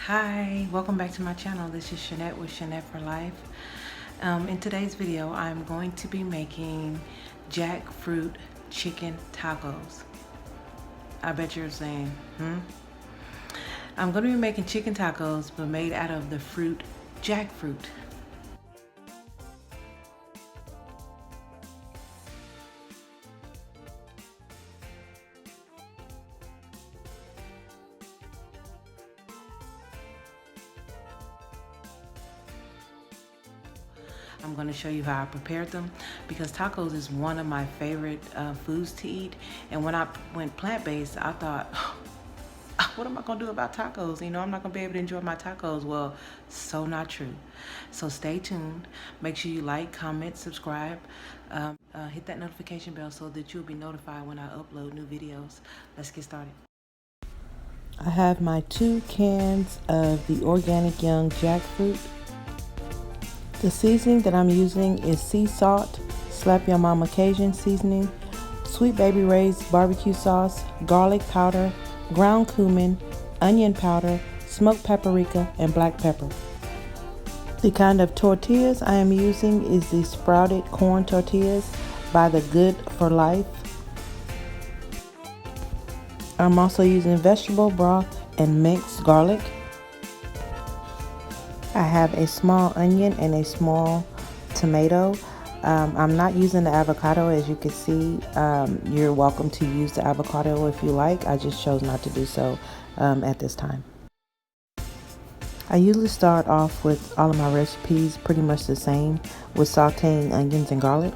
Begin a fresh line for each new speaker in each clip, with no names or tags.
Hi, welcome back to my channel. This is Shanette with Shanette for Life. In today's video, I'm going to be making jackfruit chicken tacos. I bet you're saying, I'm going to be making chicken tacos, but made out of the fruit jackfruit. I'm going to show you how I prepared them because tacos is one of my favorite foods to eat. And when I went plant-based, I thought, what am I going to do about tacos? You know, I'm not going to be able to enjoy my tacos. Well, so not true. So stay tuned. Make sure you like, comment, subscribe. Hit that notification bell so that you'll be notified when I upload new videos. Let's get started. I have my 2 cans of the organic young jackfruit. The seasoning that I'm using is sea salt, Slap Your Mama Cajun seasoning, Sweet Baby Ray's barbecue sauce, garlic powder, ground cumin, onion powder, smoked paprika, and black pepper. The kind of tortillas I am using is the sprouted corn tortillas by the Good for Life. I'm also using vegetable broth and minced garlic. I have a small onion and a small tomato. I'm not using the avocado, as you can see. You're welcome to use the avocado if you like. I just chose not to do so at this time. I usually start off with all of my recipes pretty much the same, with sauteing onions and garlic.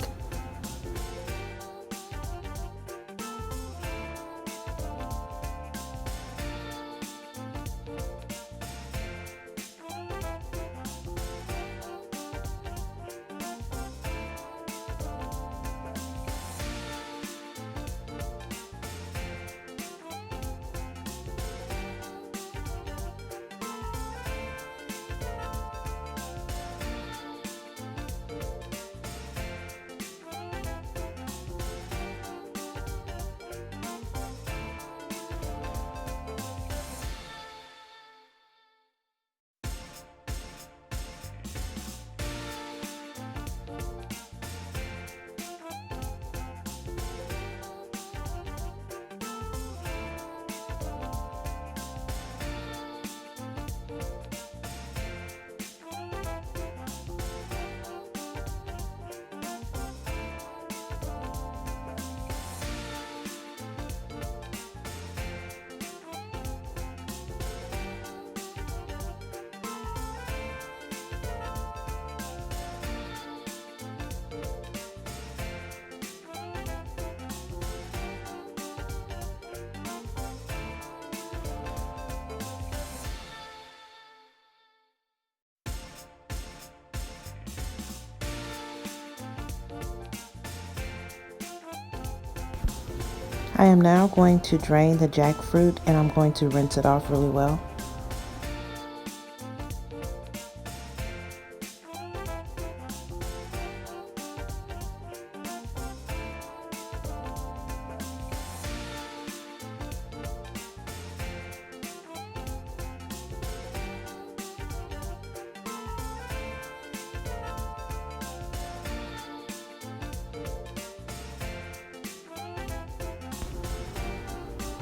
I am now going to drain the jackfruit and I'm going to rinse it off really well.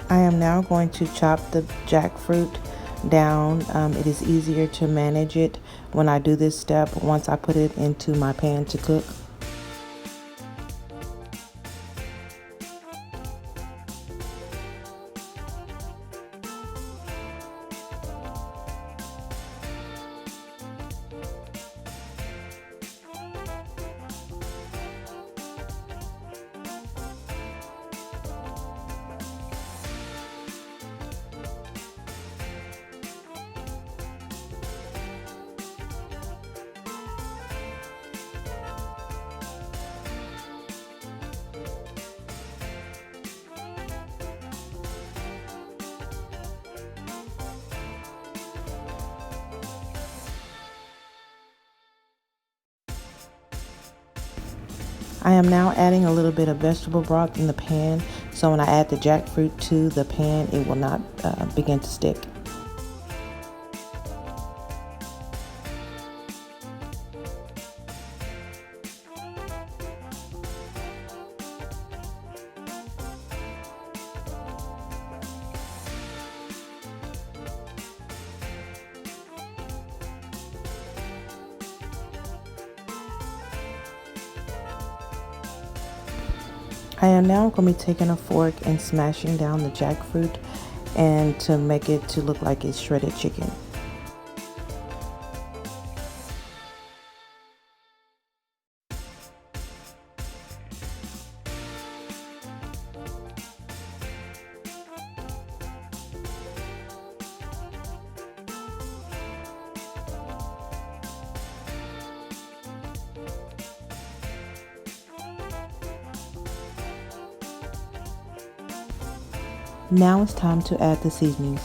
I am now going to chop the jackfruit down. It is easier to manage it when I do this step once I put it into my pan to cook. I am now adding a little bit of vegetable broth in the pan, so when I add the jackfruit to the pan, it will not begin to stick. I am now going to be taking a fork and smashing down the jackfruit and to make it to look like it's shredded chicken. Now it's time to add the seasonings.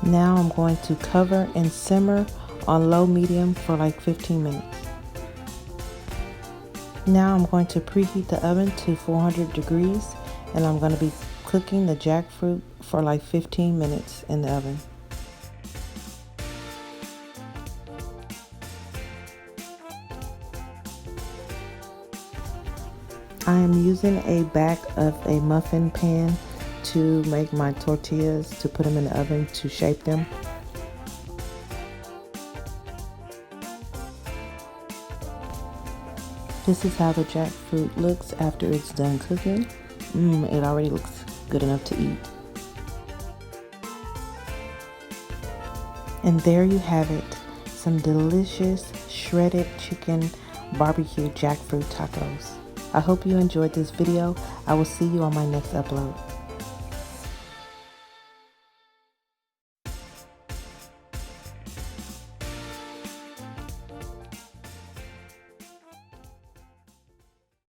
Now I'm going to cover and simmer on low medium for like 15 minutes. Now I'm going to preheat the oven to 400 degrees and I'm going to be cooking the jackfruit for like 15 minutes in the oven. I am using a back of a muffin pan to make my tortillas, to put them in the oven to shape them. This is how the jackfruit looks after it's done cooking. It already looks good enough to eat. And there you have it, some delicious shredded chicken barbecue jackfruit tacos. I hope you enjoyed this video. I will see you on my next upload.